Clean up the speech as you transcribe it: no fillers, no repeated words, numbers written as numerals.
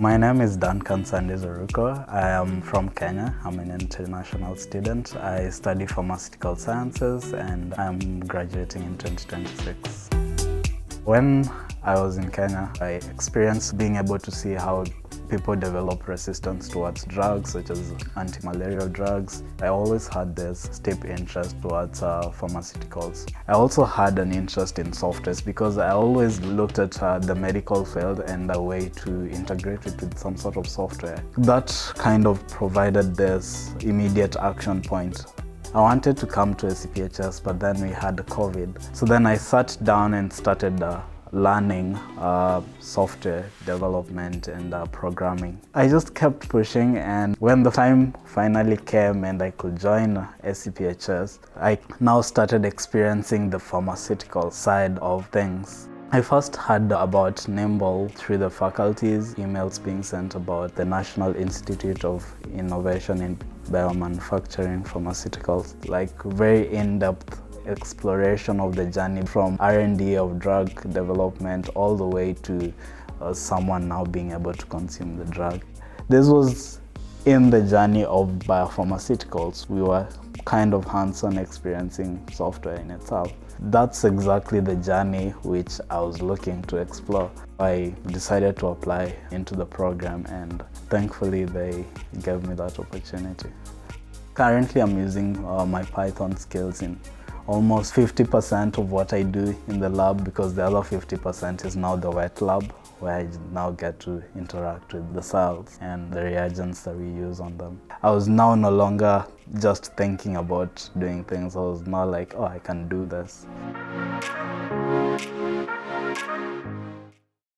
My name is Dancan Oruko. I am from Kenya. I'm an international student. I study pharmaceutical sciences and I'm graduating in 2026. When I was in Kenya, I experienced being able to see how people develop resistance towards drugs, such as anti-malarial drugs. I always had this steep interest towards pharmaceuticals. I also had an interest in softwares because I always looked at the medical field and a way to integrate it with some sort of software. That kind of provided this immediate action point. I wanted to come to ACPHS, but then we had COVID. So then I sat down and started learning software development and programming. I just kept pushing, and when the time finally came and I could join ACPHS, I now started experiencing the pharmaceutical side of things. I first heard about NIIMBL through the faculties, emails being sent about the National Institute of Innovation in Biomanufacturing Pharmaceuticals, like very in-depth exploration of the journey from R&D of drug development all the way to someone now being able to consume the drug. This was in the journey of biopharmaceuticals. We were kind of hands-on experiencing software in itself. That's exactly the journey which I was looking to explore. I decided to apply into the program and thankfully they gave me that opportunity. Currently I'm using my Python skills in almost 50% of what I do in the lab, because the other 50% is now the wet lab, where I now get to interact with the cells and the reagents that we use on them. I was now no longer just thinking about doing things. I was now like, oh, I can do this.